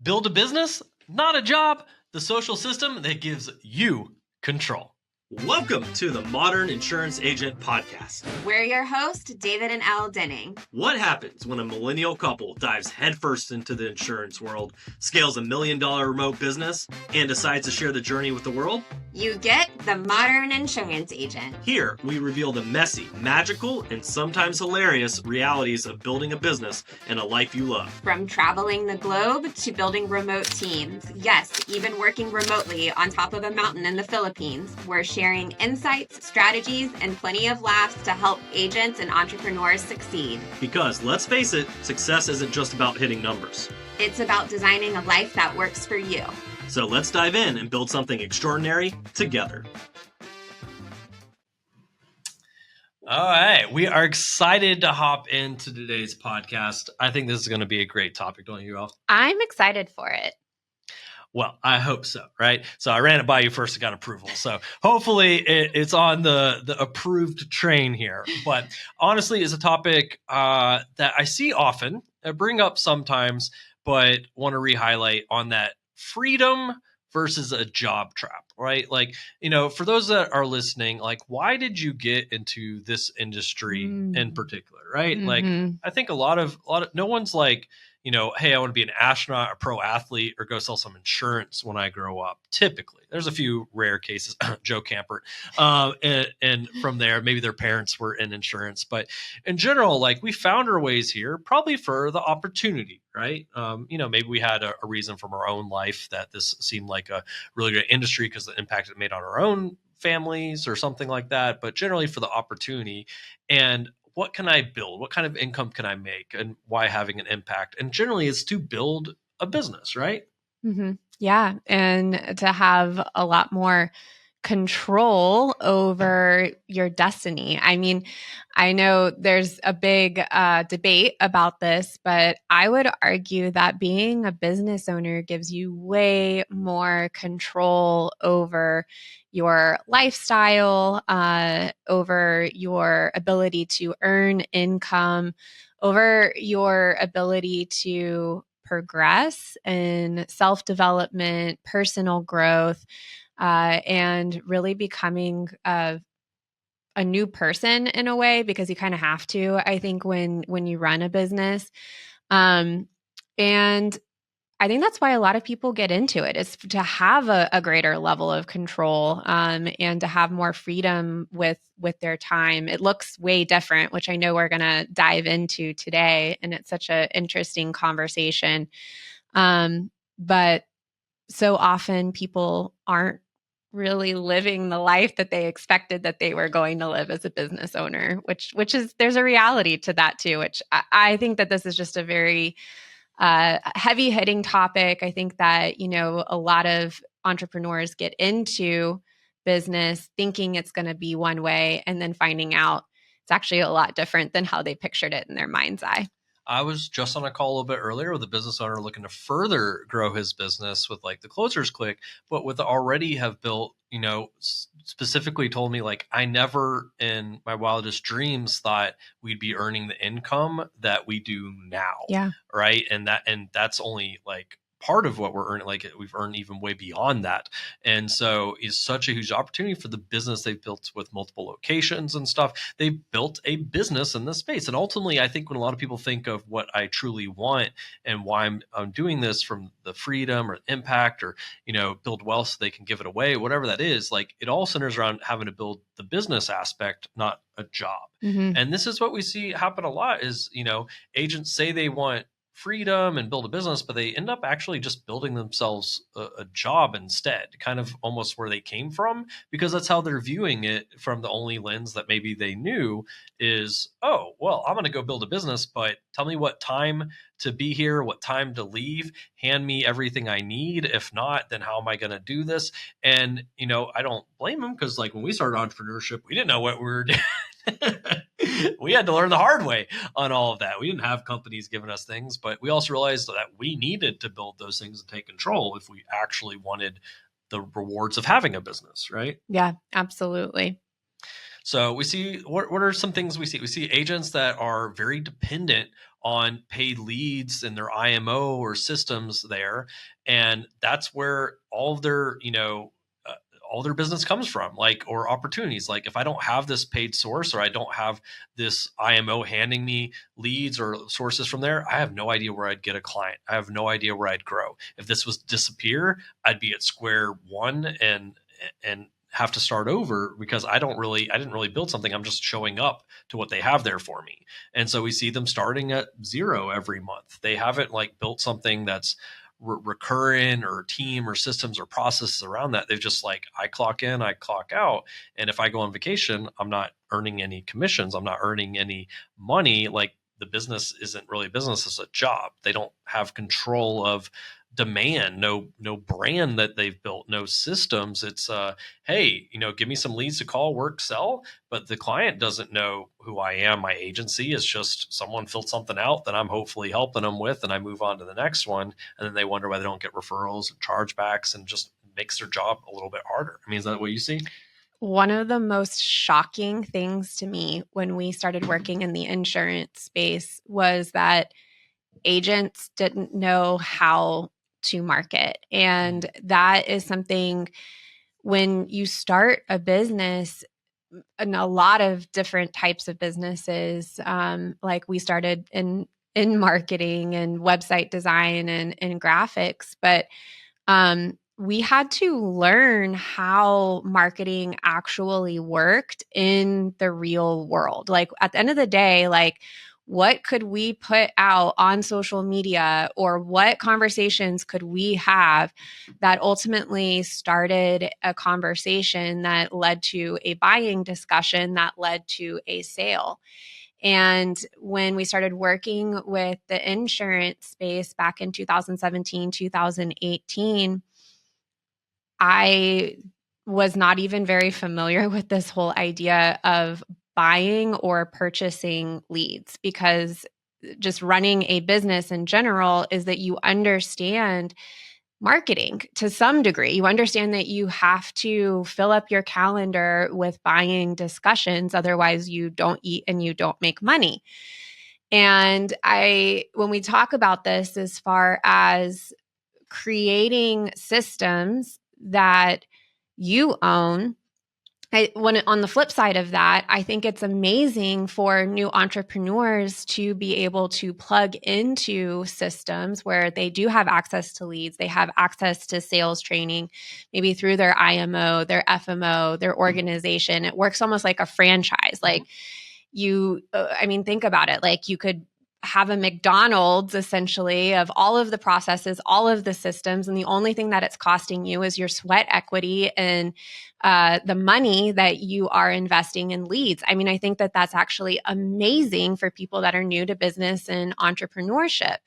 Build a business, not a job, the social system that gives you control. Welcome to the Modern Insurance Agent Podcast. We're your host, David and Elle Denning. What happens when a millennial couple dives headfirst into the insurance world, scales $1 million remote business, and decides to share the journey with the world? You get the Modern Insurance Agent. Here, we reveal the messy, magical, and sometimes hilarious realities of building a business and a life you love. From traveling the globe to building remote teams. Yes, even working remotely on top of a mountain in the Philippines. We're sharing insights, strategies, and plenty of laughs to help agents and entrepreneurs succeed. Because let's face it, success isn't just about hitting numbers. It's about designing a life that works for you. So let's dive in and build something extraordinary together. All right, we are excited to hop into today's podcast. I think this is going to be a great topic, don't you all? I'm excited for it. Well, I hope so, right? So I ran it by you first and got approval. So hopefully it's on the approved train here. But honestly, it's a topic that I see often, I bring up sometimes, but want to re-highlight on that freedom versus a job trap, right? Like, for those that are listening, like, why did you get into this industry in particular, right? Mm-hmm. Like, I think a lot of no one's like, hey, I want to be an astronaut, a pro athlete, or go sell some insurance when I grow up. Typically, there's a few rare cases, Joe Campert, and from there, maybe their parents were in insurance. But in general, like, we found our ways here probably for the opportunity, right? Maybe we had a reason from our own life that this seemed like a really great industry because the impact it made on our own families or something like that. But generally for the opportunity and what can I build? What kind of income can I make? And why having an impact? And generally it's to build a business, right? Mm-hmm. Yeah. And to have a lot more control over your destiny. I mean, I know there's a big debate about this, but I would argue that being a business owner gives you way more control over your lifestyle, over your ability to earn income, over your ability to progress in self-development, personal growth, and really becoming a new person in a way, because you kind of have to, I think, when you run a business. And I think that's why a lot of people get into it, is to have a greater level of control, and to have more freedom with their time. It looks way different, which I know we're going to dive into today. And it's such an interesting conversation. But so often people aren't really living the life that they expected that they were going to live as a business owner, which is, there's a reality to that too, which I think that this is just a very heavy hitting topic. I think that, a lot of entrepreneurs get into business thinking it's going to be one way and then finding out it's actually a lot different than how they pictured it in their mind's eye. I was just on a call a little bit earlier with a business owner looking to further grow his business with like the Closers Click, but with already have built, specifically told me like, I never in my wildest dreams thought we'd be earning the income that we do now. Yeah. Right. And that's only like part of what we're earning. Like we've earned even way beyond that. And so it's such a huge opportunity for the business they've built with multiple locations and stuff. They built a business in this space. And ultimately, I think when a lot of people think of what I truly want and why I'm doing this, from the freedom or impact or, build wealth so they can give it away, whatever that is, like it all centers around having to build the business aspect, not a job. Mm-hmm. And this is what we see happen a lot is, agents say they want freedom and build a business, but they end up actually just building themselves a job instead, kind of almost where they came from, because that's how they're viewing it from the only lens that maybe they knew is, oh, well, I'm going to go build a business, but tell me what time to be here, what time to leave, hand me everything I need. If not, then how am I going to do this? And, I don't blame them, because like when we started entrepreneurship, we didn't know what we were doing. We had to learn the hard way on all of that. We didn't have companies giving us things, but we also realized that we needed to build those things and take control if we actually wanted the rewards of having a business, right? Yeah, absolutely. So we see what are some things we see? We see agents that are very dependent on paid leads and their IMO or systems there, and that's where all of their uh, all their business comes from, like, or opportunities. Like, if I don't have this paid source, or I don't have this IMO handing me leads or sources from there, I have no idea where I'd get a client. I have no idea where I'd grow. If this was disappear, I'd be at square one and have to start over, because I didn't really build something. I'm just showing up to what they have there for me. And so we see them starting at zero every month. They haven't like built something that's recurring, or team or systems or processes around that. They've just like, I clock in, I clock out. And if I go on vacation, I'm not earning any commissions. I'm not earning any money. Like, the business isn't really a business, it's a job. They don't have control of demand, no brand that they've built, no systems. It's hey, give me some leads to call, work, sell, but the client doesn't know who I am. My agency is just someone filled something out that I'm hopefully helping them with, and I move on to the next one, and then they wonder why they don't get referrals or chargebacks, and just makes their job a little bit harder. I mean, is that what you see? One of the most shocking things to me when we started working in the insurance space was that agents didn't know how to market. And that is something, when you start a business, and a lot of different types of businesses, like we started in marketing and website design and graphics, but we had to learn how marketing actually worked in the real world. Like, at the end of the day, like, what could we put out on social media, or what conversations could we have that ultimately started a conversation that led to a buying discussion that led to a sale? And when we started working with the insurance space back in 2017, 2018, I was not even very familiar with this whole idea of buying or purchasing leads, because just running a business in general is that you understand marketing to some degree. You understand that you have to fill up your calendar with buying discussions. Otherwise, you don't eat and you don't make money. And when we talk about this, as far as creating systems that you own, on the flip side of that, I think it's amazing for new entrepreneurs to be able to plug into systems where they do have access to leads, they have access to sales training, maybe through their IMO, their FMO, their organization. It works almost like a franchise. Like, think about it. Like, you could have a McDonald's essentially of all of the processes, all of the systems, and the only thing that it's costing you is your sweat equity and the money that you are investing in leads. I mean, I think that that's actually amazing for people that are new to business and entrepreneurship.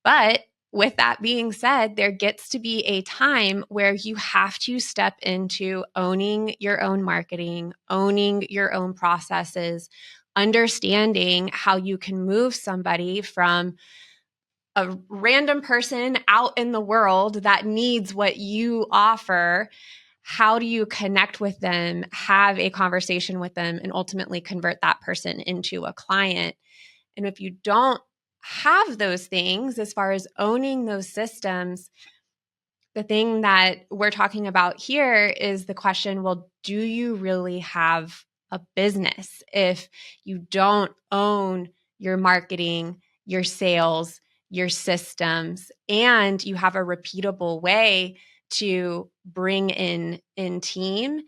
But with that being said, there gets to be a time where you have to step into owning your own marketing, owning your own processes, understanding how you can move somebody from a random person out in the world that needs what you offer. How do you connect with them, have a conversation with them, and ultimately convert that person into a client? And if you don't have those things, as far as owning those systems, the thing that we're talking about here is the question, well, do you really have a business if you don't own your marketing, your sales, your systems, and you have a repeatable way to bring in team,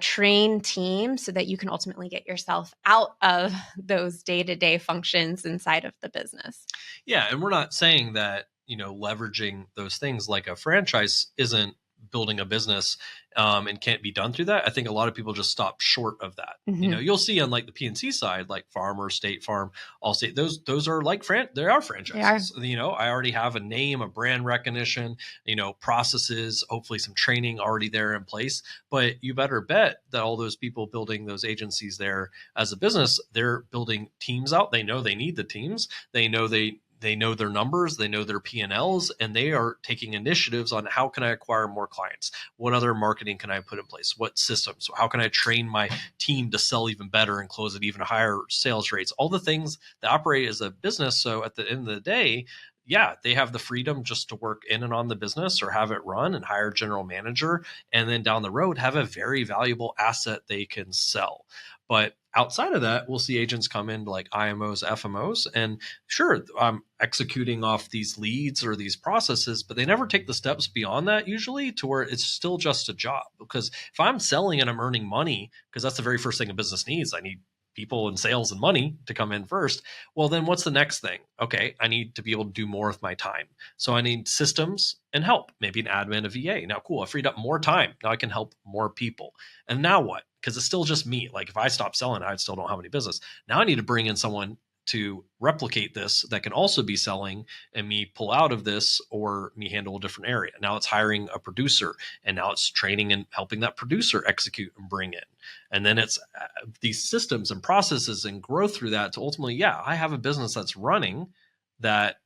train team, so that you can ultimately get yourself out of those day-to-day functions inside of the business? Yeah, and we're not saying that, leveraging those things like a franchise isn't building a business, and can't be done through that. I think a lot of people just stop short of that. Mm-hmm. You'll see on like the PNC side, like Farmer, State Farm, Allstate, those are like they are franchises. I already have a name, a brand recognition, processes, hopefully some training already there in place. But you better bet that all those people building those agencies there as a business, they're building teams out. They know they need the teams. They know they they know their numbers, they know their P&Ls, and they are taking initiatives on how can I acquire more clients? What other marketing can I put in place? What systems? How can I train my team to sell even better and close at even higher sales rates? All the things that operate as a business. So at the end of the day, yeah, they have the freedom just to work in and on the business or have it run and hire a general manager. And then down the road, have a very valuable asset they can sell. But outside of that, we'll see agents come in like IMOs, FMOs, and sure, I'm executing off these leads or these processes, but they never take the steps beyond that usually to where it's still just a job. Because if I'm selling and I'm earning money, because that's the very first thing a business needs, I need people and sales and money to come in first. Well, then what's the next thing? Okay, I need to be able to do more with my time. So I need systems and help, maybe an admin, a VA. Now, cool, I freed up more time. Now I can help more people. And now what? Because it's still just me. Like if I stop selling, I still don't have any business. Now I need to bring in someone to replicate this that can also be selling and me pull out of this or me handle a different area. Now it's hiring a producer and now it's training and helping that producer execute and bring in. And then it's these systems and processes and growth through that to ultimately, yeah, I have a business that's running that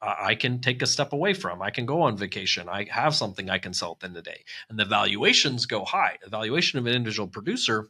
I can take a step away from. I can go on vacation. I have something I can sell at the end of the day. And the valuations go high. The valuation of an individual producer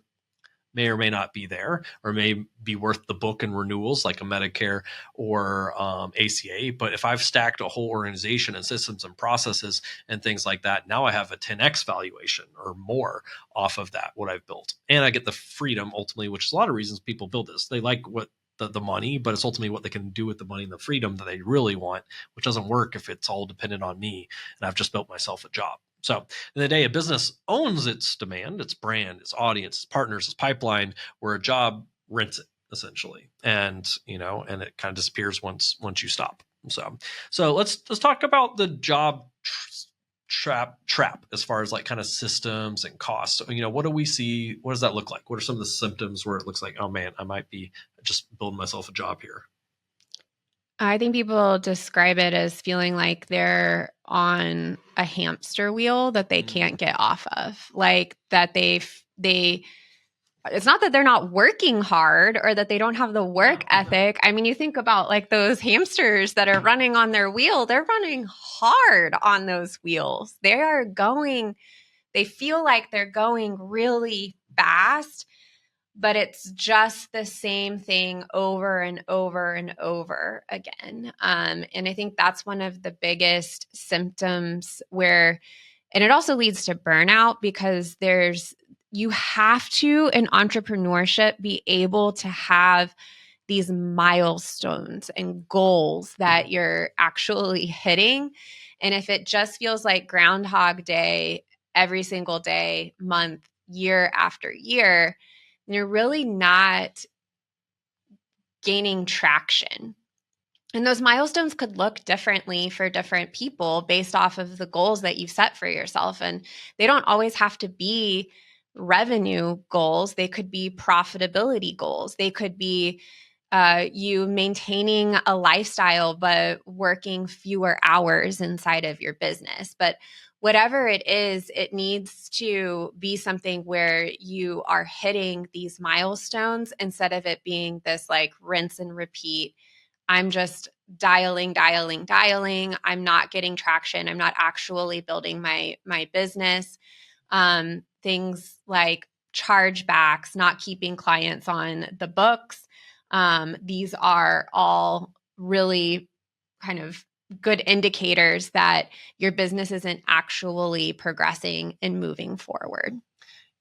may or may not be there, or may be worth the book and renewals like a Medicare or ACA. But if I've stacked a whole organization and systems and processes and things like that, now I have a 10x valuation or more off of that, what I've built. And I get the freedom ultimately, which is a lot of reasons people build this. They like what the money, but it's ultimately what they can do with the money and the freedom that they really want, which doesn't work if it's all dependent on me and I've just built myself a job. So in the day, a business owns its demand, its brand, its audience, its partners, its pipeline, where a job rents it essentially. And, and it kind of disappears once you stop. So let's talk about the job trap as far as like kind of systems and costs. So, what do we see? What does that look like? What are some of the symptoms where it looks like, oh man, I might be just building myself a job here? I think people describe it as feeling like they're on a hamster wheel that they can't get off of. Like that they it's not that they're not working hard or that they don't have the work ethic. I mean, you think about like those hamsters that are running on their wheel, they're running hard on those wheels. They feel like they're going really fast, but it's just the same thing over and over and over again. And I think that's one of the biggest symptoms and it also leads to burnout because you have to, in entrepreneurship, be able to have these milestones and goals that you're actually hitting. And if it just feels like Groundhog Day every single day, month, year after year, you're really not gaining traction. And those milestones could look differently for different people based off of the goals that you've set for yourself. And they don't always have to be revenue goals. They could be profitability goals. They could be you maintaining a lifestyle, but working fewer hours inside of your business. But whatever it is, it needs to be something where you are hitting these milestones instead of it being this like rinse and repeat. I'm just dialing. I'm not getting traction. I'm not actually building my business. Things like chargebacks, not keeping clients on the books. These are all really kind of good indicators that your business isn't actually progressing and moving forward.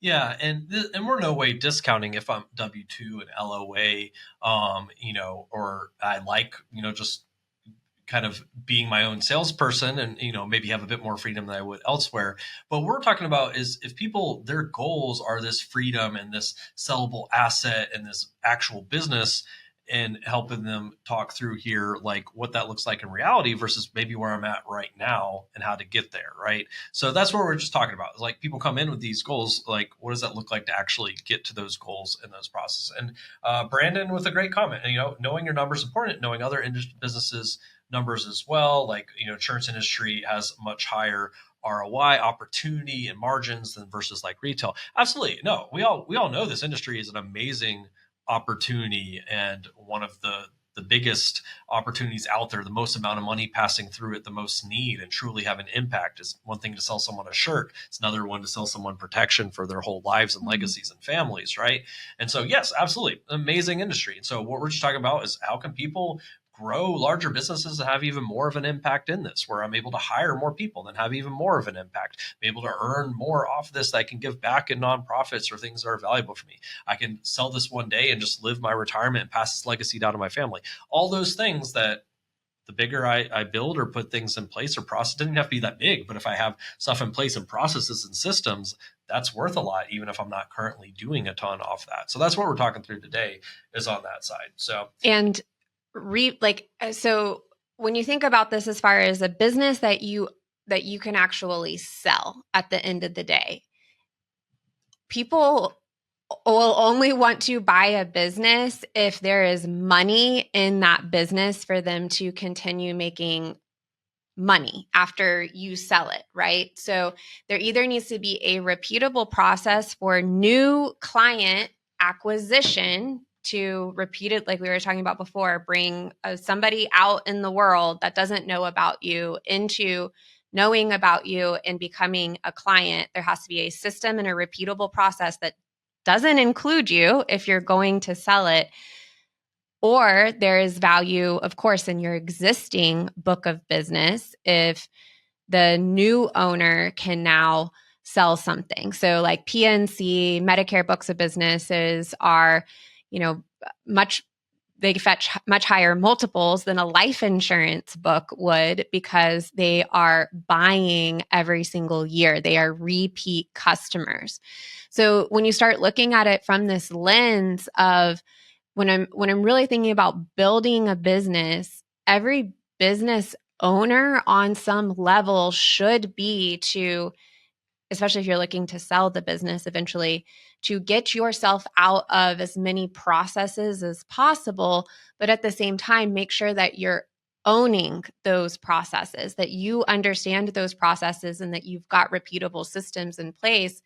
Yeah, and we're no way discounting if I'm W-2 and LOA, or I like, just kind of being my own salesperson and, maybe have a bit more freedom than I would elsewhere. But what we're talking about is if people, their goals are this freedom and this sellable asset and this actual business, and helping them talk through here, like what that looks like in reality versus maybe where I'm at right now and how to get there. Right. So that's what we're just talking about. Like people come in with these goals, like what does that look like to actually get to those goals in those processes? And Brandon with a great comment, knowing your numbers is important, knowing other businesses numbers as well. Like, insurance industry has much higher ROI opportunity and margins than versus like retail. Absolutely. No, we all know this industry is an amazing opportunity and one of the the biggest opportunities out there, the most amount of money passing through it, the most need, and truly have an impact. It's one thing to sell someone a shirt. It's another one to sell someone protection for their whole lives and legacies and families, right? And so, yes, absolutely, amazing industry. And so what we're just talking about is how can people grow larger businesses and have even more of an impact in this, where I'm able to hire more people and have even more of an impact, be able to earn more off this that I can give back in nonprofits or things that are valuable for me. I can sell this one day and just live my retirement and pass this legacy down to my family. All those things that the bigger I build or put things in place or process, it doesn't have to be that big, but if I have stuff in place and processes and systems, that's worth a lot, even if I'm not currently doing a ton off that. So that's what we're talking through today, is on that side. So, and so when you think about this as far as a business that you can actually sell at the end of the day, people will only want to buy a business if there is money in that business for them to continue making money after you sell it, right? So there either needs to be a repeatable process for new client acquisition to repeat it, like we were talking about before, bring somebody out in the world that doesn't know about you into knowing about you and becoming a client. There has to be a system and a repeatable process that doesn't include you if you're going to sell it. Or there is value, of course, in your existing book of business if the new owner can now sell something. So like PNC, Medicare books of businesses are, they fetch much higher multiples than a life insurance book would because they are buying every single year. They are repeat customers. So when you start looking at it from this lens of when I'm really thinking about building a business, every business owner on some level should be to, especially if you're looking to sell the business eventually, to get yourself out of as many processes as possible, but at the same time, make sure that you're owning those processes, that you understand those processes and that you've got repeatable systems in place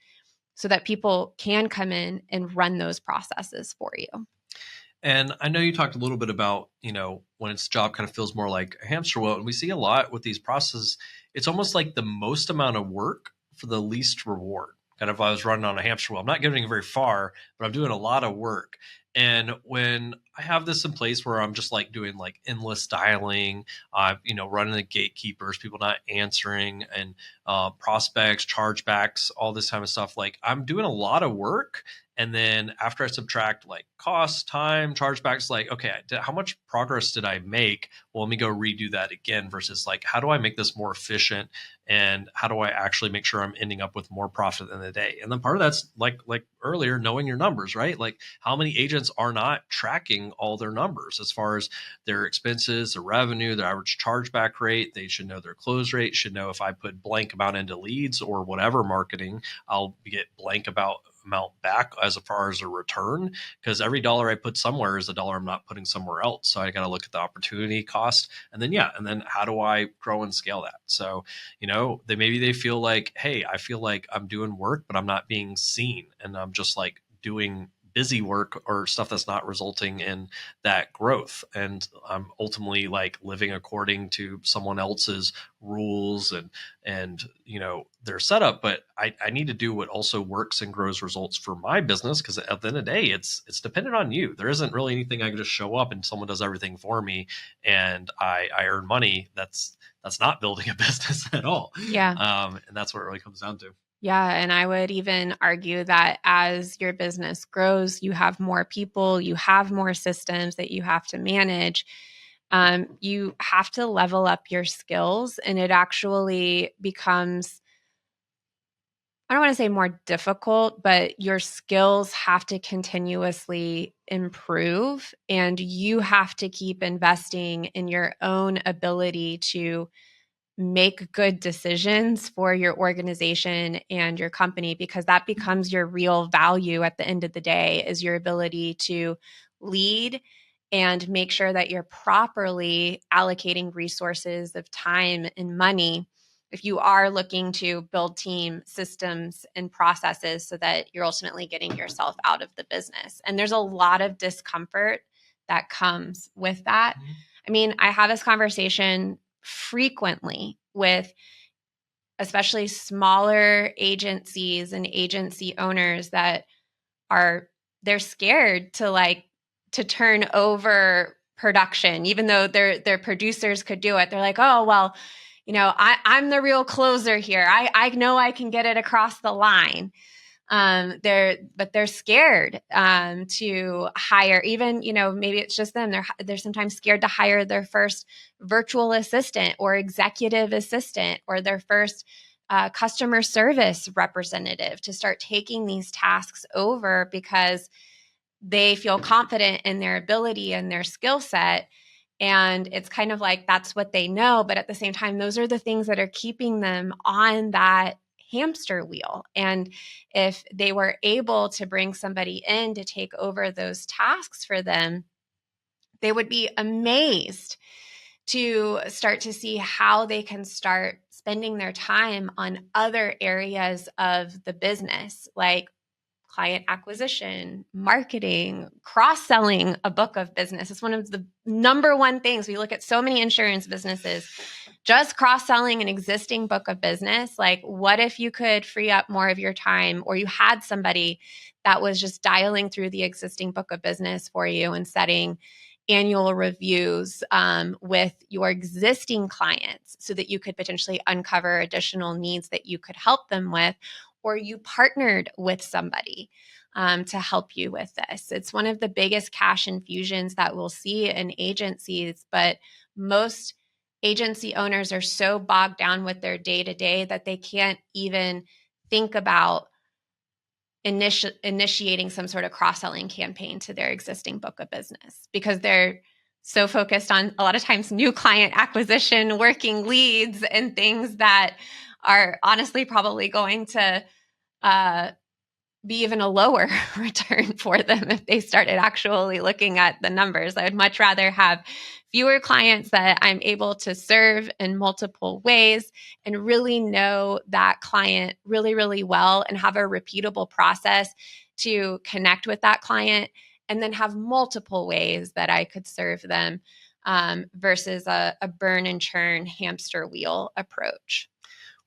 so that people can come in and run those processes for you. And I know you talked a little bit about, when its job kind of feels more like a hamster wheel. And we see a lot with these processes. It's almost like the most amount of work for the least reward. Kind of, I was running on a hamster wheel. I'm not getting very far, but I'm doing a lot of work. And when I have this in place where I'm just like doing like endless dialing, running the gatekeepers, people not answering, and prospects, chargebacks, all this kind of stuff, like I'm doing a lot of work. And then after I subtract like cost, time, chargebacks, like, okay, how much progress did I make? Well, let me go redo that again versus like, how do I make this more efficient? And how do I actually make sure I'm ending up with more profit at the end of the day? And then part of that's like earlier, knowing your numbers, right? Like how many agents are not tracking all their numbers as far as their expenses, their revenue, their average chargeback rate. They should know their close rate, should know if I put blank amount into leads or whatever marketing, I'll get blank amount back as far as a return, because every dollar I put somewhere is a dollar I'm not putting somewhere else. So I got to look at the opportunity cost, and then how do I grow and scale that? So they feel like, hey, I feel like I'm doing work but I'm not being seen, and I'm just like doing busy work or stuff that's not resulting in that growth, and I'm ultimately like living according to someone else's rules and their setup. But I need to do what also works and grows results for my business, because at the end of the day, it's dependent on you. There isn't really anything I can just show up and someone does everything for me and I earn money. That's not building a business at all. Yeah. And that's what it really comes down to. Yeah. And I would even argue that as your business grows, you have more people, you have more systems that you have to manage. You have to level up your skills, and it actually becomes, I don't want to say more difficult, but your skills have to continuously improve, and you have to keep investing in your own ability to make good decisions for your organization and your company, because that becomes your real value at the end of the day, is your ability to lead and make sure that you're properly allocating resources of time and money if you are looking to build team systems and processes so that you're ultimately getting yourself out of the business. And there's a lot of discomfort that comes with that. Mhm. I mean, I have this conversation frequently with especially smaller agencies and agency owners that they're scared to turn over production, even though their producers could do it. They're like, oh, well, I'm the real closer here. I know I can get it across the line. They're scared to hire, even, maybe it's just them. They're sometimes scared to hire their first virtual assistant or executive assistant or their first customer service representative to start taking these tasks over because they feel confident in their ability and their skill set. And it's kind of like that's what they know. But at the same time, those are the things that are keeping them on that hamster wheel. And if they were able to bring somebody in to take over those tasks for them, they would be amazed to start to see how they can start spending their time on other areas of the business, like client acquisition, marketing, cross-selling a book of business. It's one of the number one things. We look at so many insurance businesses, just cross-selling an existing book of business. Like, what if you could free up more of your time, or you had somebody that was just dialing through the existing book of business for you and setting annual reviews with your existing clients so that you could potentially uncover additional needs that you could help them with, or you partnered with somebody to help you with this. It's one of the biggest cash infusions that we'll see in agencies, but most agency owners are so bogged down with their day-to-day that they can't even think about initiating some sort of cross-selling campaign to their existing book of business because they're so focused on, a lot of times, new client acquisition, working leads, and things that are honestly probably going to be even a lower return for them if they started actually looking at the numbers. I would much rather have fewer clients that I'm able to serve in multiple ways and really know that client really, really well and have a repeatable process to connect with that client, and then have multiple ways that I could serve them versus a burn and churn hamster wheel approach.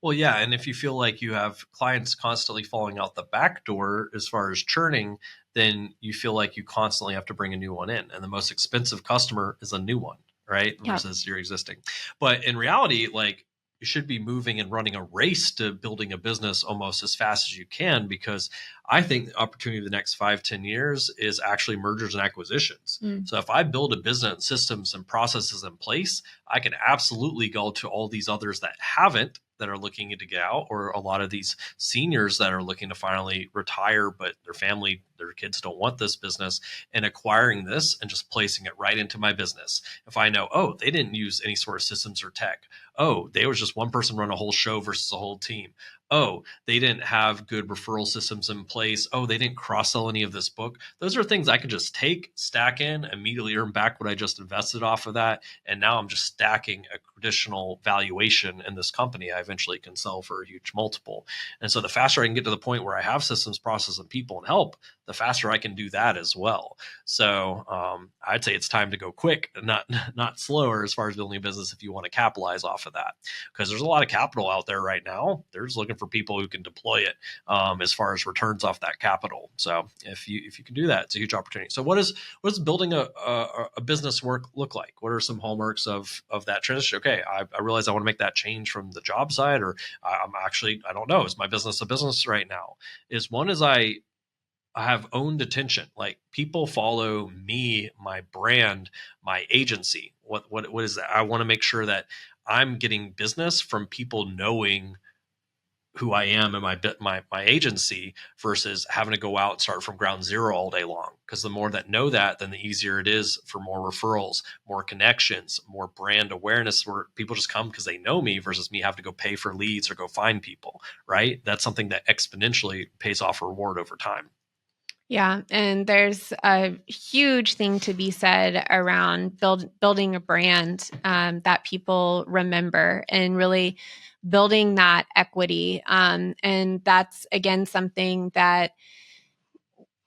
Well, yeah. And if you feel like you have clients constantly falling out the back door as far as churning, then you feel like you constantly have to bring a new one in. And the most expensive customer is a new one, right? Yep. Versus your existing. But in reality, like, you should be moving and running a race to building a business almost as fast as you can, because I think the opportunity of the next 5-10 years is actually mergers and acquisitions. So if I build a business, systems and processes in place, I can absolutely go to all these others that haven't, that are looking to get out, or a lot of these seniors that are looking to finally retire, but their kids don't want this business, and acquiring this and just placing it right into my business. If I know, oh, they didn't use any sort of systems or tech. Oh, they was just one person run a whole show versus a whole team. Oh, they didn't have good referral systems in place. Oh, they didn't cross-sell any of this book. Those are things I could just take, stack in, immediately earn back what I just invested off of that. And now I'm just stacking a additional valuation in this company I eventually can sell for a huge multiple. And so the faster I can get to the point where I have systems, process, and people and help, the faster I can do that as well. So I'd say it's time to go quick, not slower, as far as building a business if you want to capitalize off of that. Because there's a lot of capital out there right now. They're just looking for people who can deploy it as far as returns off that capital. So if you can do that, it's a huge opportunity. So what does building a business look like? What are some hallmarks of that transition? Okay, I realize I want to make that change from the job side, or I don't know. Is my business a business right now? I have owned attention. Like, people follow me, my brand, my agency. What is that? I want to make sure that I'm getting business from people knowing who I am and my agency, versus having to go out and start from ground zero all day long. Because the more that know that, then the easier it is for more referrals, more connections, more brand awareness, where people just come because they know me, versus me have to go pay for leads or go find people, right? That's something that exponentially pays off a reward over time. Yeah, and there's a huge thing to be said around building a brand that people remember, and really building that equity. And that's, again, something that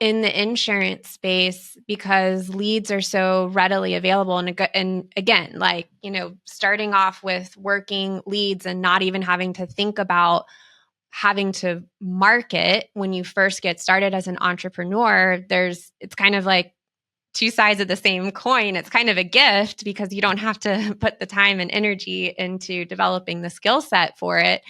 in the insurance space, because leads are so readily available. And again, like, starting off with working leads and not even having to think about having to market when you first get started as an entrepreneur, it's kind of like two sides of the same coin. It's kind of a gift because you don't have to put the time and energy into developing the skill set for it.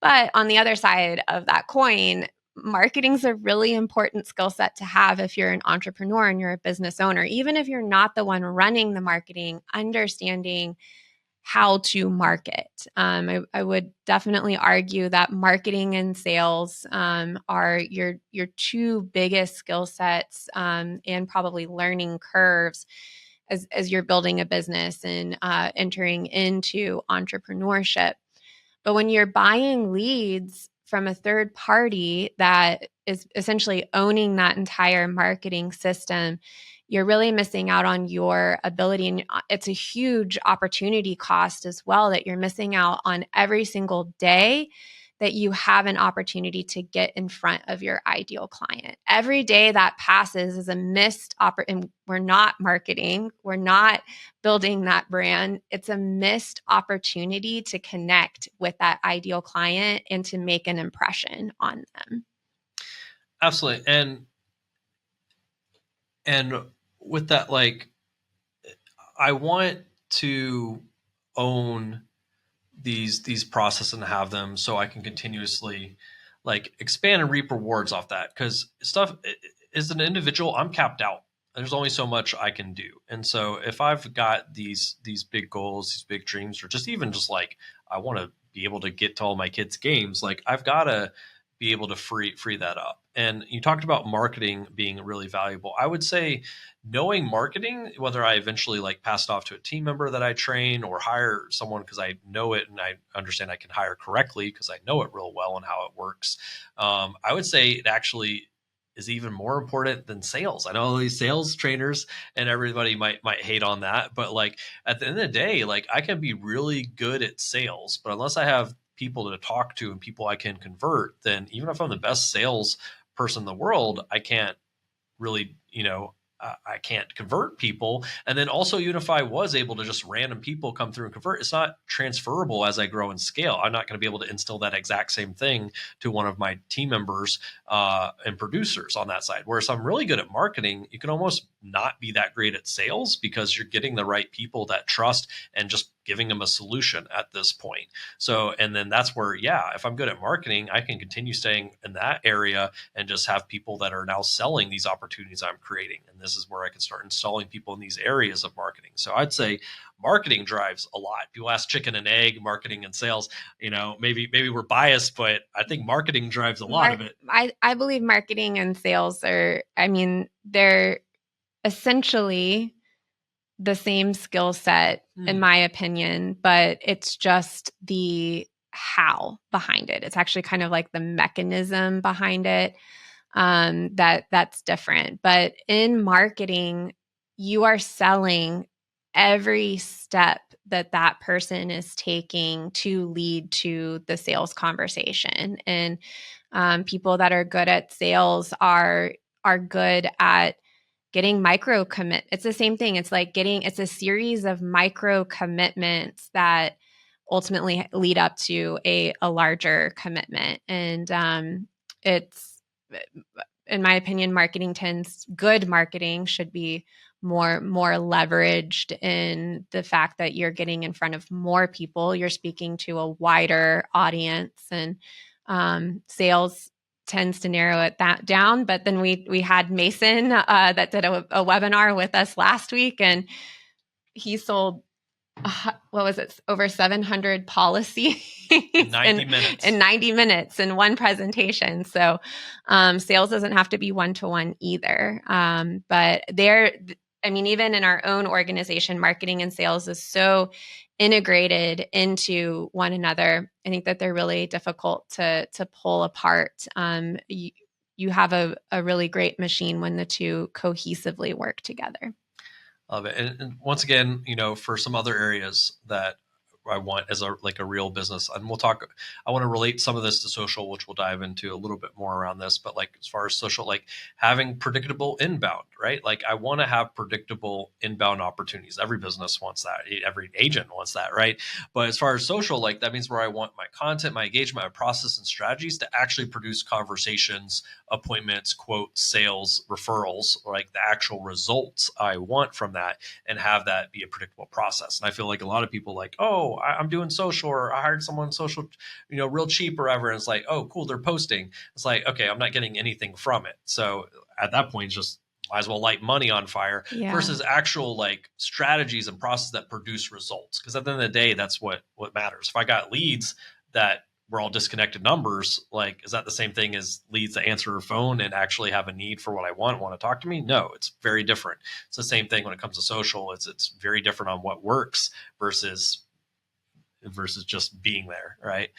But on the other side of that coin, marketing is a really important skill set to have if you're an entrepreneur and you're a business owner. Even if you're not the one running the marketing, understanding how to market. I would definitely argue that marketing and sales are your two biggest skill sets, and probably learning curves as you're building a business and entering into entrepreneurship. But when you're buying leads from a third party that is essentially owning that entire marketing system, you're really missing out on your ability. And it's a huge opportunity cost as well, that you're missing out on every single day that you have an opportunity to get in front of your ideal client. Every day that passes is a missed opportunity. And we're not marketing, we're not building that brand. It's a missed opportunity to connect with that ideal client and to make an impression on them. Absolutely. And with that, like, I want to own these processes and have them so I can continuously like expand and reap rewards off that. Because stuff, as an individual, I'm capped out. There's only so much I can do. And so if I've got these big goals, these big dreams, or just even just like I want to be able to get to all my kids' games, like I've got to be able to free that up. And you talked about marketing being really valuable. I would say knowing marketing, whether I eventually like pass it off to a team member that I train or hire someone because I know it and I understand I can hire correctly because I know it real well and how it works. I would say it actually is even more important than sales. I know all these sales trainers and everybody might hate on that, but like at the end of the day, like I can be really good at sales, but unless I have people to talk to and people I can convert, then even if I'm the best sales person in the world, I can't really, I can't convert people. And then also, even if I was able to just random people come through and convert, it's not transferable as I grow and scale. I'm not going to be able to instill that exact same thing to one of my team members and producers on that side. Whereas I'm really good at marketing, you can almost not be that great at sales because you're getting the right people that trust and just giving them a solution at this point. So, and then that's where, yeah, if I'm good at marketing, I can continue staying in that area and just have people that are now selling these opportunities I'm creating. And this is where I can start installing people in these areas of marketing. So I'd say marketing drives a lot. People ask chicken and egg, marketing and sales. Maybe we're biased, but I think marketing drives a lot of it. I believe marketing and sales they're essentially the same skill set, in my opinion, but it's just the how behind it. It's actually kind of like the mechanism behind it that's different. But in marketing, you are selling every step that person is taking to lead to the sales conversation. And people that are good at sales are good at getting micro commit. It's the same thing. It's like it's a series of micro commitments that ultimately lead up to a larger commitment. And it's, in my opinion, good marketing should be more leveraged in the fact that you're getting in front of more people. You're speaking to a wider audience, and sales tends to narrow it down. But then we had Mason that did a webinar with us last week, and he sold what was it, over 700 policies in 90 minutes in one presentation. So sales doesn't have to be one-to-one either. But even in our own organization, marketing and sales is so integrated into one another. I think that they're really difficult to pull apart. You have a really great machine when the two cohesively work together. Love it. And once again, for some other areas that I want as a real business. And I want to relate some of this to social, which we'll dive into a little bit more around this. But like as far as social, like having predictable inbound, right? Like I want to have predictable inbound opportunities. Every business wants that. Every agent wants that, right? But as far as social, like that means where I want my content, my engagement, my process and strategies to actually produce conversations, appointments, quotes, sales, referrals, like the actual results I want from that, and have that be a predictable process. And I feel like a lot of people like, oh, I'm doing social, or I hired someone social, real cheap or whatever. And it's like, oh, cool, they're posting. It's like, okay, I'm not getting anything from it. So at that point, just might as well light money on fire versus actual like strategies and process that produce results. Because at the end of the day, that's what matters. If I got leads that were all disconnected numbers, like, is that the same thing as leads that answer a phone and actually have a need for what I want to talk to me? No, it's very different. It's the same thing when it comes to social. It's very different on what works versus just being there, right?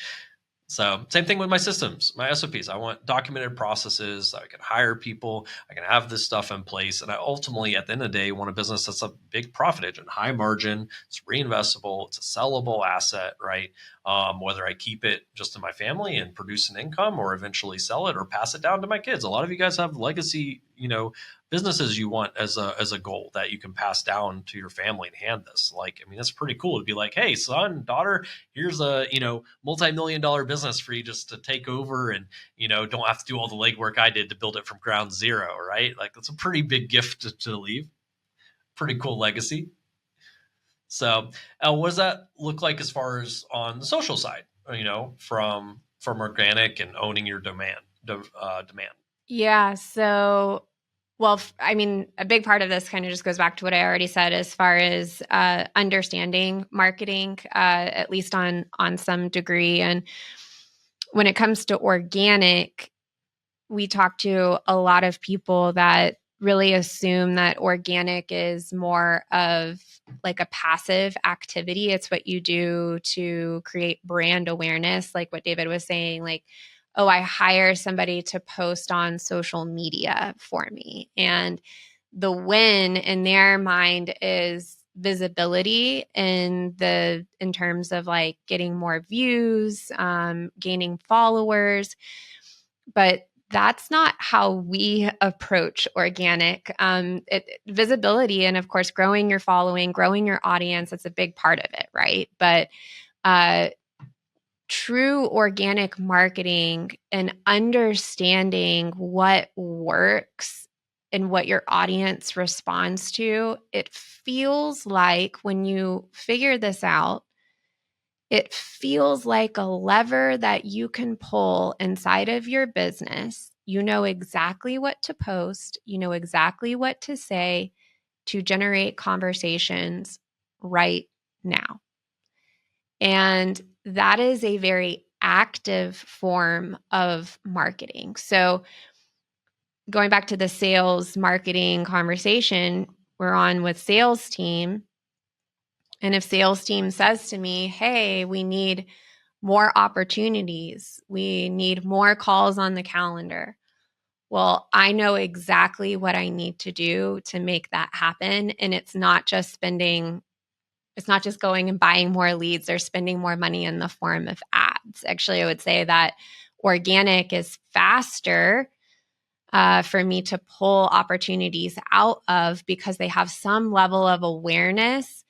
So same thing with my systems, my SOPs. I want documented processes. I can hire people. I can have this stuff in place. And I ultimately, at the end of the day, want a business that's a big profit engine, high margin, it's reinvestable, it's a sellable asset, right? Whether I keep it just in my family and produce an income, or eventually sell it or pass it down to my kids. A lot of you guys have legacy, businesses you want as a goal that you can pass down to your family and hand this. Like, I mean, that's pretty cool to be like, hey, son, daughter, here's a, multi-million-dollar business for you just to take over, and, don't have to do all the legwork I did to build it from ground zero, right? Like, that's a pretty big gift to leave. Pretty cool legacy. So what does that look like as far as on the social side, from organic and owning your demand? Yeah. So, well, I mean, a big part of this kind of just goes back to what I already said as far as understanding marketing, at least on some degree. And when it comes to organic, we talk to a lot of people that really assume that organic is more of like a passive activity. It's what you do to create brand awareness, like what David was saying, like, oh, I hire somebody to post on social media for me. And the win in their mind is visibility in terms of like getting more views, gaining followers. But that's not how we approach organic. Visibility and, of course, growing your following, growing your audience, that's a big part of it, right? But true organic marketing and understanding what works and what your audience responds to, it feels like when you figure this out, it feels like a lever that you can pull inside of your business. You know exactly what to post. You know exactly what to say to generate conversations right now. And that is a very active form of marketing. So going back to the sales marketing conversation we're on with sales team, and if sales team says to me, hey, we need more opportunities, we need more calls on the calendar. Well, I know exactly what I need to do to make that happen. And it's not just going and buying more leads or spending more money in the form of ads. Actually, I would say that organic is faster for me to pull opportunities out of, because they have some level of awareness,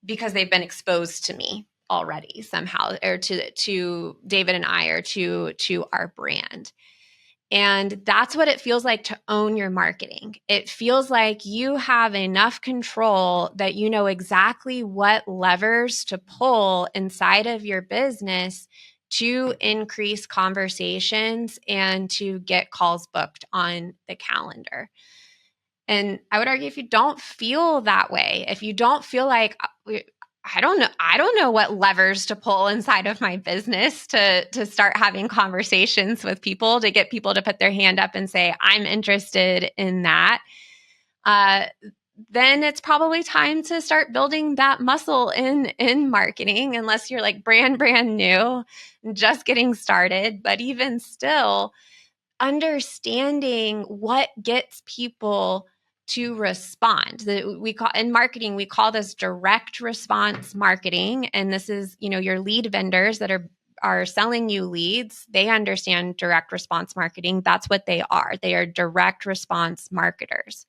because they've been exposed to me already somehow, or to David and I, or to our brand. And that's what it feels like to own your marketing. It feels like you have enough control that you know exactly what levers to pull inside of your business to increase conversations and to get calls booked on the calendar. And I would argue, if you don't feel that way, if you don't feel like, I don't know what levers to pull inside of my business to start having conversations with people, to get people to put their hand up and say, I'm interested in that, then it's probably time to start building that muscle in marketing, unless you're like brand new, just getting started. But even still, understanding what gets people to respond. We call in marketing, we call this direct response marketing. And this is, your lead vendors that are selling you leads. They understand direct response marketing. That's what they are. They are direct response marketers.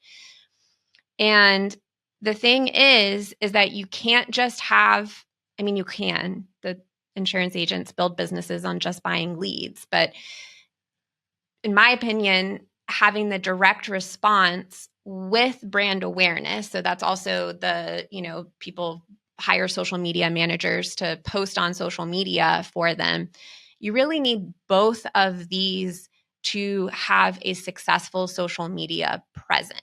And the thing is that you can't just have, you can, the insurance agents build businesses on just buying leads. But in my opinion, having the direct response with brand awareness. So that's also people hire social media managers to post on social media for them. You really need both of these to have a successful social media presence.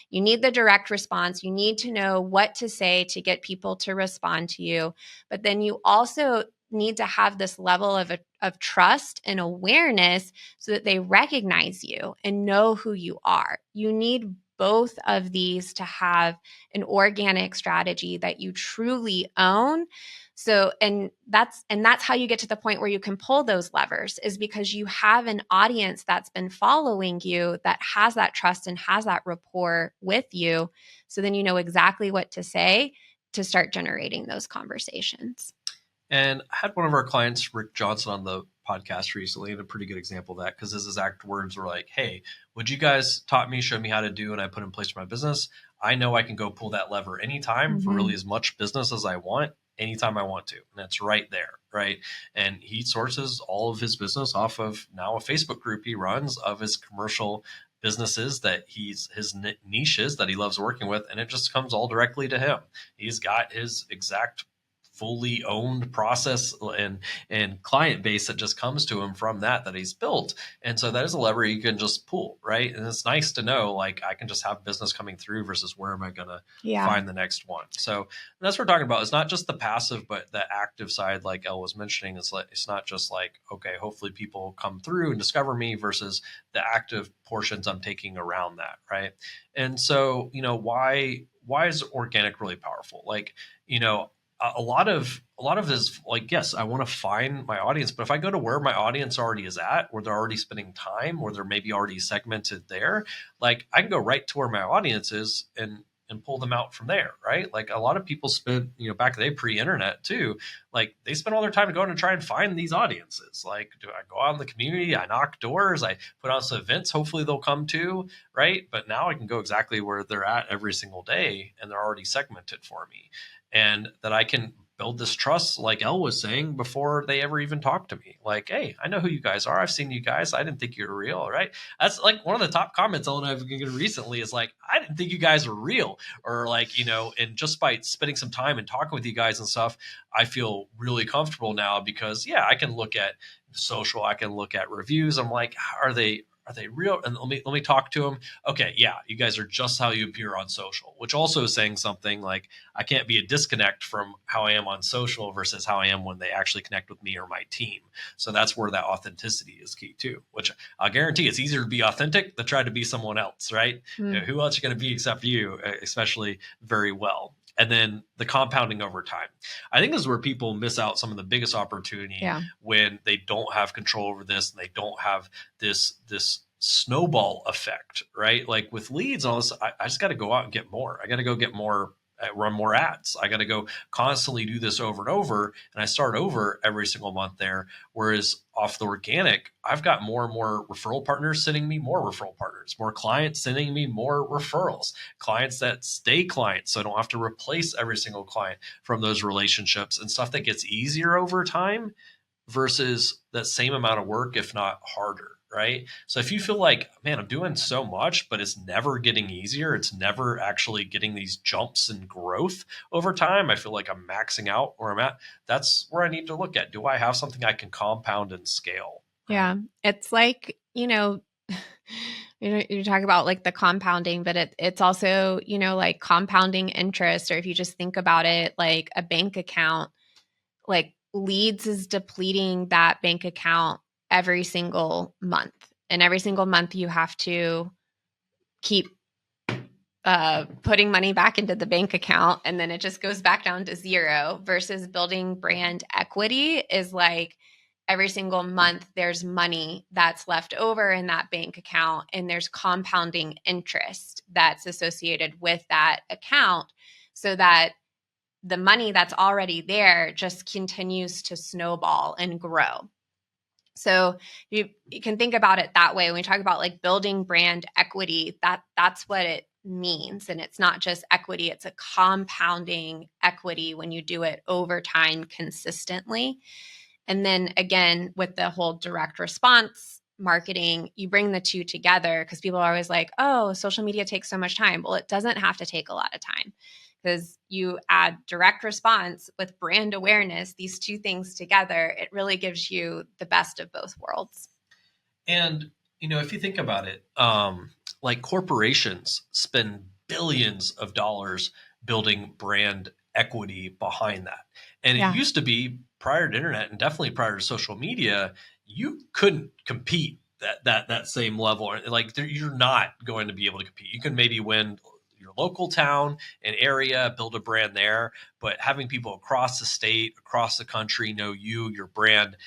You need the direct response. You need to know what to say to get people to respond to you. But then you also need to have this level of trust and awareness so that they recognize you and know who you are. You need both of these to have an organic strategy that you truly own. So, and that's how you get to the point where you can pull those levers, is because you have an audience that's been following you, that has that trust and has that rapport with you. So then you know exactly what to say to start generating those conversations. And I had one of our clients, Rick Johnson, on the podcast recently, and a pretty good example of that, because his exact words were like, hey, would you guys taught me, showed me how to do, and I put in place for my business, I know I can go pull that lever anytime for really as much business as I want, anytime I want to. And it's right there, right? And he sources all of his business off of now a Facebook group he runs of his commercial businesses that his niches that he loves working with, and it just comes all directly to him. He's got his exact fully owned process and client base that just comes to him from that he's built. And so that is a lever you can just pull, right? And it's nice to know, like, I can just have business coming through versus where am I going to find the next one. So that's what we're talking about. It's not just the passive, but the active side, like Elle was mentioning. It's not just like, okay, hopefully people come through and discover me, versus the active portions I'm taking around that, right? And so, why is organic really powerful? Like, a lot of this, like, yes, I want to find my audience, but if I go to where my audience already is at, where they're already spending time, or they're maybe already segmented there, like, I can go right to where my audience is and pull them out from there, right? Like, a lot of people spend, back in the day, pre-internet too, like, they spend all their time going to try and find these audiences. Like, do I go out in the community? I knock doors, I put on some events, hopefully they'll come to, right? But now I can go exactly where they're at every single day, and they're already segmented for me. And that I can build this trust, like Elle was saying, before they ever even talk to me. Like, hey, I know who you guys are. I've seen you guys. I didn't think you were real, right? That's like one of the top comments Elle and I have given recently is like, I didn't think you guys were real. Or like, and just by spending some time and talking with you guys and stuff, I feel really comfortable now, because yeah, I can look at social, I can look at reviews. I'm like, are they real? And let me talk to them. Okay, yeah, you guys are just how you appear on social, which also is saying something like, I can't be a disconnect from how I am on social versus how I am when they actually connect with me or my team. So that's where that authenticity is key too, which I'll guarantee it's easier to be authentic than try to be someone else, right? Who else are going to be except you, especially very well. And then the compounding over time. I think this is where people miss out some of the biggest opportunity when they don't have control over this, and they don't have this snowball effect, right? Like with leads and all this, I just got to go out and get more. I got to go get more, run more ads. I got to go constantly do this over and over, and I start over every single month there. Whereas off the organic, I've got more and more referral partners sending me more referral partners, more clients sending me more referrals, clients that stay clients, so I don't have to replace every single client from those relationships, and stuff that gets easier over time versus that same amount of work, if not harder. Right. So if you feel like, man, I'm doing so much, but it's never getting easier, it's never actually getting these jumps in growth over time, I feel like I'm maxing out where I'm at. That's where I need to look at. Do I have something I can compound and scale? Yeah. It's like, you talk about like the compounding, but it's also, like compounding interest, or if you just think about it, like a bank account, like leads is depleting that bank account every single month. And every single month you have to keep putting money back into the bank account, and then it just goes back down to zero. Versus building brand equity is like every single month there's money that's left over in that bank account, and there's compounding interest that's associated with that account, so that the money that's already there just continues to snowball and grow. So you can think about it that way. When we talk about like building brand equity, that's what it means. And it's not just equity, it's a compounding equity when you do it over time consistently. And then again, with the whole direct response marketing, you bring the two together, because people are always like, oh, social media takes so much time. Well, it doesn't have to take a lot of time, because you add direct response with brand awareness, these two things together, it really gives you the best of both worlds. And, if you think about it, like corporations spend billions of dollars building brand equity behind that. And it used to be, prior to internet and definitely prior to social media, you couldn't compete that same level. Like you're not going to be able to compete. You can maybe win your local town and area, build a brand there, but having people across the state, across the country know you, your brand,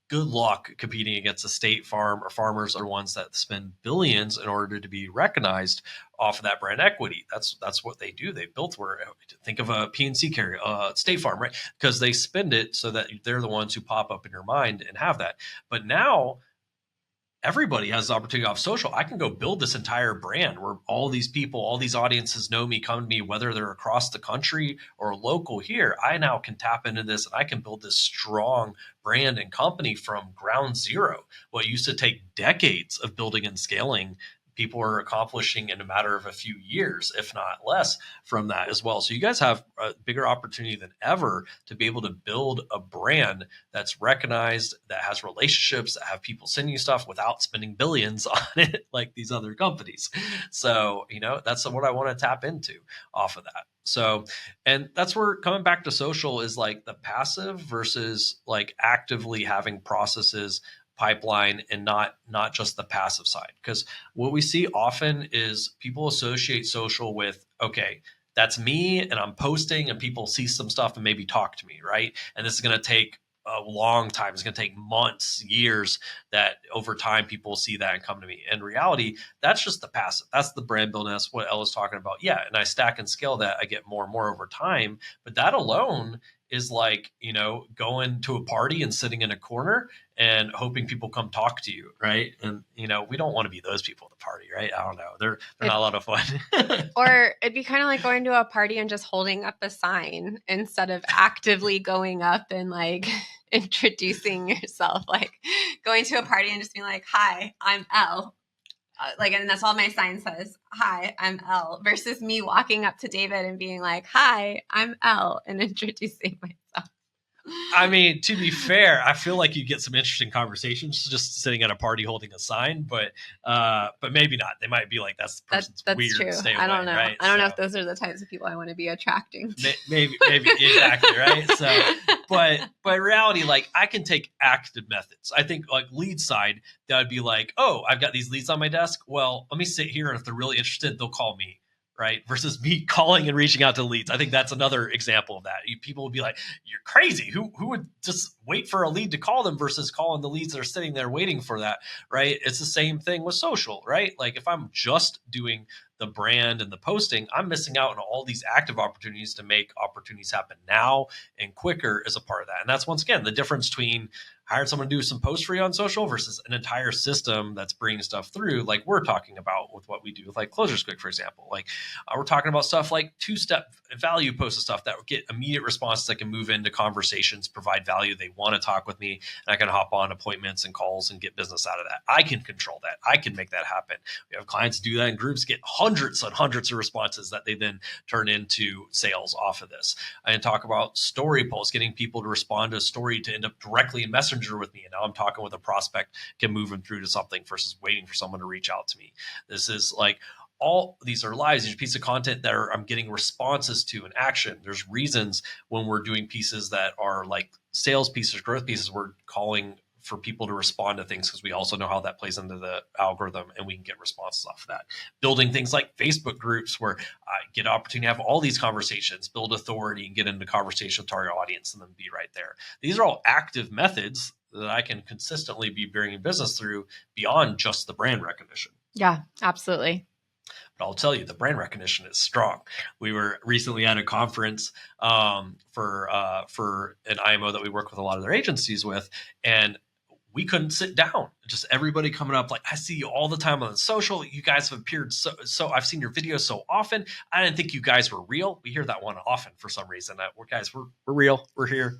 good luck competing against a State Farm, or farmers are ones that spend billions in order to be recognized off of that brand equity. That's what they do. They built where, think of a PNC carrier, State Farm, right? Because they spend it so that they're the ones who pop up in your mind and have that. But now everybody has the opportunity off social. I can go build this entire brand where all these people, all these audiences know me, come to me, whether they're across the country or local here. I now can tap into this and I can build this strong brand and company from ground zero. What used to take decades of building and scaling, people are accomplishing in a matter of a few years, if not less, from that as well. So you guys have a bigger opportunity than ever to be able to build a brand that's recognized, that has relationships, that have people sending you stuff without spending billions on it like these other companies. So, that's what I want to tap into off of that. So, and that's where coming back to social is like the passive versus like actively having processes, pipeline, and not just the passive side. Because what we see often is people associate social with, okay, that's me and I'm posting and people see some stuff and maybe talk to me, right? And this is going to take a long time. It's going to take months, years, that over time people see that and come to me. In reality, that's just the passive. That's the brand building. That's what Elle's talking about. Yeah. And I stack and scale that. I get more and more over time. But that alone is like, going to a party and sitting in a corner and hoping people come talk to you, right? And we don't want to be those people at the party, right? I don't know. They're not a lot of fun. Or it'd be kind of like going to a party and just holding up a sign instead of actively going up and like introducing yourself, like going to a party and just being like, "Hi, I'm Elle." And that's all my sign says, "Hi, I'm Elle," versus me walking up to David and being like, "Hi, I'm Elle," and introducing myself. I mean, to be fair, I feel like you get some interesting conversations just sitting at a party holding a sign, but maybe not. They might be like, that's weird. True. Stay away, I don't know. Right? I don't know if those are the types of people I want to be attracting. Maybe exactly, right? So, but reality, like I can take active methods. I think like lead side, that would be like, oh, I've got these leads on my desk. Well, let me sit here, and if they're really interested, they'll call me. Right? Versus me calling and reaching out to leads. I think that's another example of that. People would be like, you're crazy. Who would just wait for a lead to call them versus calling the leads that are sitting there waiting for that, right? It's the same thing with social, right? Like if I'm just doing the brand and the posting, I'm missing out on all these active opportunities to make opportunities happen now and quicker as a part of that. And that's, once again, the difference between hiring someone to do some post for you on social versus an entire system that's bringing stuff through, like we're talking about with what we do with like Closers Quick, for example. Like we're talking about stuff like two-step value posts and stuff that get immediate responses that can move into conversations, provide value. They want to talk with me, and I can hop on appointments and calls and get business out of that. I can control that. I can make that happen. We have clients do that in groups, get hundreds and hundreds of responses that they then turn into sales off of this. I can talk about story polls, getting people to respond to a story to end up directly in Messenger with me. And now I'm talking with a prospect, can move them through to something versus waiting for someone to reach out to me. This is like, all these are lives. These are pieces of content that I'm getting responses to in action. There's reasons when we're doing pieces that are like sales pieces, growth pieces, we're calling for people to respond to things because we also know how that plays into the algorithm and we can get responses off of that. Building things like Facebook groups where I get an opportunity to have all these conversations, build authority and get into conversation with target audience and then be right there. These are all active methods that I can consistently be bringing business through beyond just the brand recognition. Yeah, absolutely. But I'll tell you, the brand recognition is strong. We were recently at a conference for an IMO that we work with a lot of their agencies with, and we couldn't sit down. Just everybody coming up like, I see you all the time on social. You guys have appeared so I've seen your videos so often. I didn't think you guys were real. We hear that one often for some reason. We're real. We're here.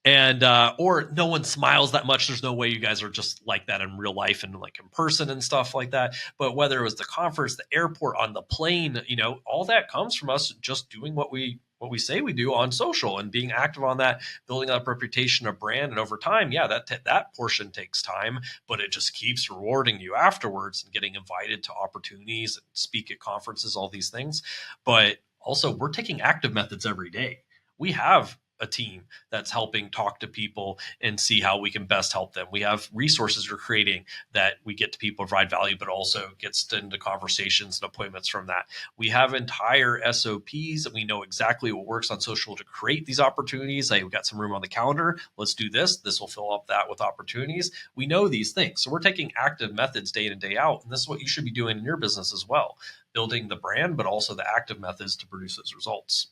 And or no one smiles that much. There's no way you guys are just like that in real life and like in person and stuff like that. But whether it was the conference, the airport, on the plane, all that comes from us just doing what we say we do on social and being active on that, building up reputation of brand. And over time, yeah, that portion takes time, but it just keeps rewarding you afterwards and getting invited to opportunities and speak at conferences, all these things. But also, we're taking active methods every day. We have a team that's helping talk to people and see how we can best help them. We have resources we're creating that we get to people, provide value, but also gets into conversations and appointments from that. We have entire SOPs and we know exactly what works on social to create these opportunities. Like, we've got some room on the calendar. Let's do this. This will fill up that with opportunities. We know these things. So we're taking active methods day in and day out. And this is what you should be doing in your business as well, building the brand, but also the active methods to produce those results.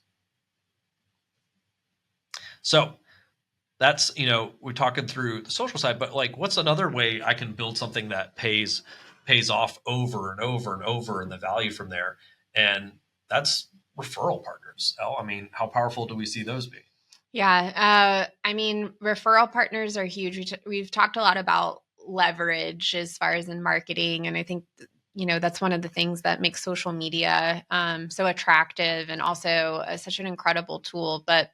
So that's, we're talking through the social side, but like, what's another way I can build something that pays off over and over and over, and the value from there? And that's referral partners. Elle, I mean, how powerful do we see those be? Yeah. Referral partners are huge. We've talked a lot about leverage as far as in marketing. And I think, that's one of the things that makes social media so attractive and also such an incredible tool. But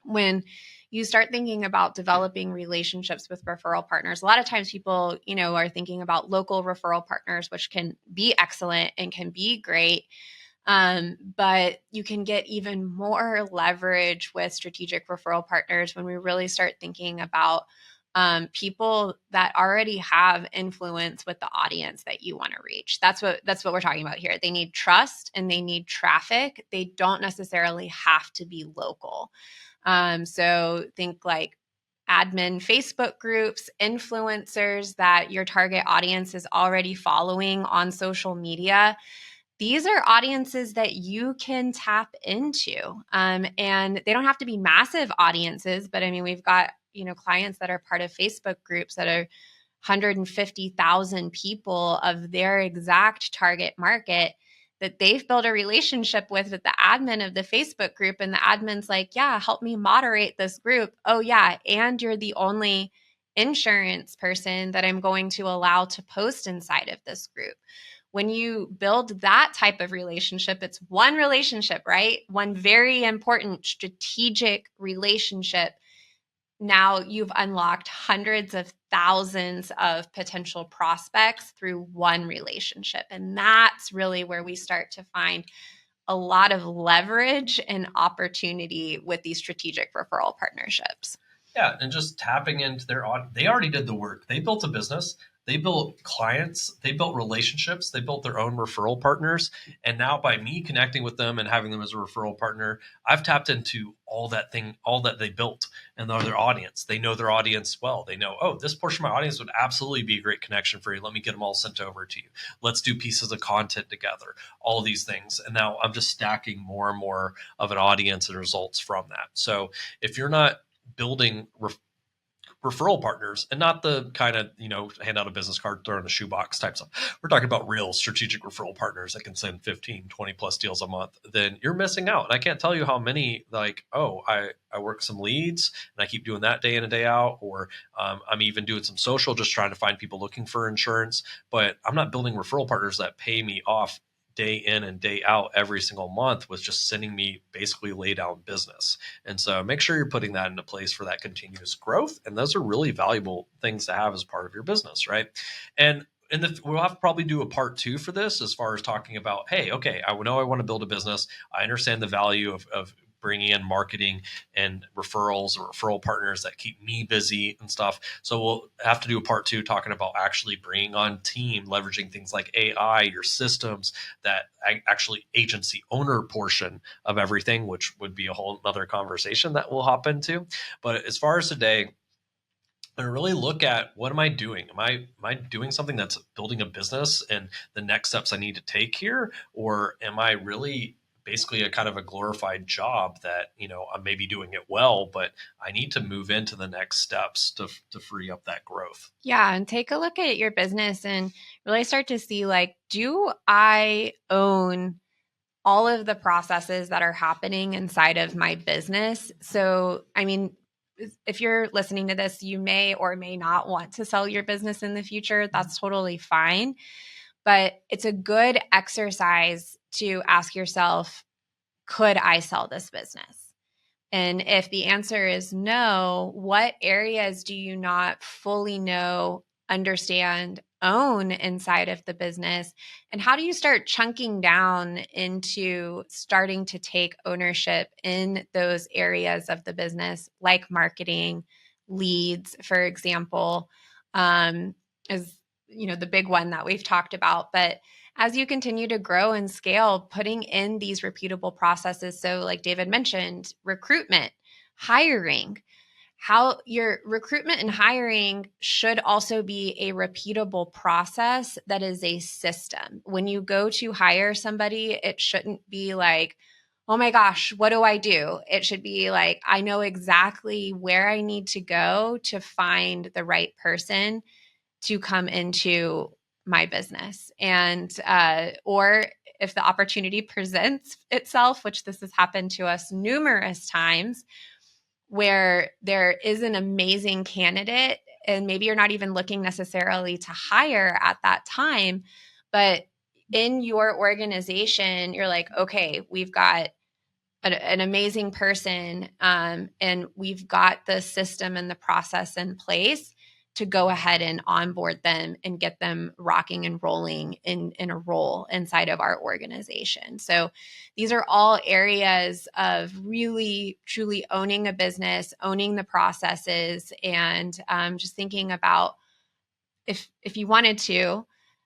when you start thinking about developing relationships with referral partners, a lot of times people, are thinking about local referral partners, which can be excellent and can be great. But you can get even more leverage with strategic referral partners when we really start thinking about people that already have influence with the audience that you want to reach. That's what we're talking about here. They need trust and they need traffic. They don't necessarily have to be local. So think like admin Facebook groups, influencers that your target audience is already following on social media. These are audiences that you can tap into. And they don't have to be massive audiences, but we've got, clients that are part of Facebook groups that are 150,000 people of their exact target market that they've built a relationship with the admin of the Facebook group. And the admin's like, yeah, help me moderate this group. Oh yeah. And you're the only insurance person that I'm going to allow to post inside of this group. When you build that type of relationship, it's one relationship, right? One very important strategic relationship. Now you've unlocked hundreds of thousands of potential prospects through one relationship. And that's really where we start to find a lot of leverage and opportunity with these strategic referral partnerships. Yeah, and just tapping into they already did the work. They built a business. They built clients, they built relationships, they built their own referral partners. And now by me connecting with them and having them as a referral partner, I've tapped into all that they built and their audience. They know their audience well. They know, oh, this portion of my audience would absolutely be a great connection for you. Let me get them all sent over to you. Let's do pieces of content together, all these things. And now I'm just stacking more and more of an audience and results from that. So if you're not building referral partners, and not the kind of, hand out a business card, throw in a shoebox type stuff. We're talking about real strategic referral partners that can send 15, 20 plus deals a month. Then you're missing out. And I can't tell you how many I work some leads and I keep doing that day in and day out, or I'm even doing some social, just trying to find people looking for insurance, but I'm not building referral partners that pay me off day in and day out every single month with just sending me basically lay down business. And so make sure you're putting that into place for that continuous growth. And those are really valuable things to have as part of your business, right? And we'll have to probably do a part 2 for this as far as talking about, hey, okay, I know I want to build a business. I understand the value of bringing in marketing and referrals or referral partners that keep me busy and stuff. So we'll have to do a part 2 talking about actually bringing on team, leveraging things like AI, your systems, that actually agency owner portion of everything, which would be a whole other conversation that we'll hop into. But as far as today, and really look at, what am I doing? Am I doing something that's building a business and the next steps I need to take here? Or am I really basically a kind of a glorified job that, I'm maybe doing it well, but I need to move into the next steps to free up that growth? Yeah. And take a look at your business and really start to see, like, do I own all of the processes that are happening inside of my business? So, I mean, if you're listening to this, you may or may not want to sell your business in the future. That's totally fine. But it's a good exercise to ask yourself, could I sell this business? And if the answer is no, what areas do you not fully know, understand, own inside of the business? And how do you start chunking down into starting to take ownership in those areas of the business, like marketing, leads, for example, is the big one that we've talked about. But as you continue to grow and scale, putting in these repeatable processes. So like David mentioned, recruitment, hiring, how your recruitment and hiring should also be a repeatable process that is a system. When you go to hire somebody, it shouldn't be like, oh my gosh, what do I do? It should be like, I know exactly where I need to go to find the right person to come into my business. And or if the opportunity presents itself, which this has happened to us numerous times, where there is an amazing candidate and maybe you're not even looking necessarily to hire at that time, but in your organization, you're like, okay, we've got an amazing person, and we've got the system and the process in place to go ahead and onboard them and get them rocking and rolling in a role inside of our organization. So these are all areas of really, truly owning a business, owning the processes, and just thinking about, if you wanted to,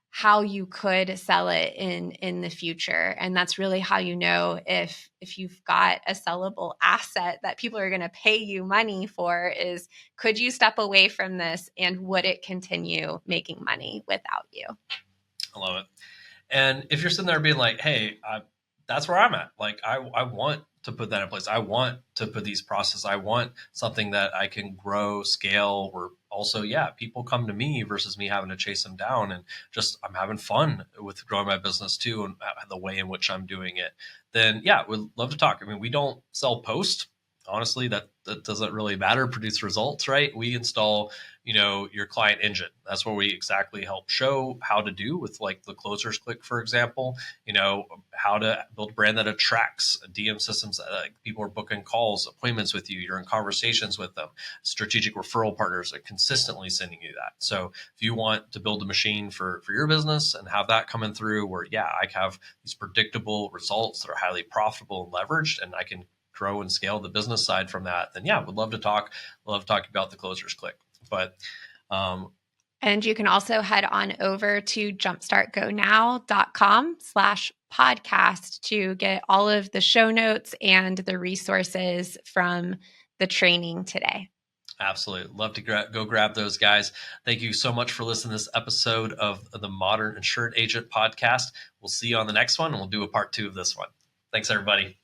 how you could sell it in the future. And that's really how you know if you've got a sellable asset that people are going to pay you money for, is, could you step away from this and would it continue making money without you? I love it. And if you're sitting there being like, hey, that's where I'm at. Like, I want to put that in place. I want to put these processes. I want something that I can grow, scale, or also, people come to me versus me having to chase them down. And just, I'm having fun with growing my business too, and the way in which I'm doing it. Then, we'd love to talk. I mean, we don't sell post. Honestly, that doesn't really matter. Produce results, right? We install, your client engine. That's where we exactly help show how to do with, like, the closers click, for example, how to build a brand that attracts DM systems. People are booking calls, appointments with you. You're in conversations with them. Strategic referral partners are consistently sending you that. So if you want to build a machine for your business and have that coming through where, I have these predictable results that are highly profitable and leveraged, and I can grow and scale the business side from that, then we'd love to talk. We'd love to talk about the closers click. But and you can also head on over to jumpstartgonow.com/podcast to get all of the show notes and the resources from the training today. Absolutely. Love to go grab those, guys. Thank you so much for listening to this episode of the Modern Insurance Agent Podcast. We'll see you on the next one, and we'll do a part 2 of this one. Thanks, everybody.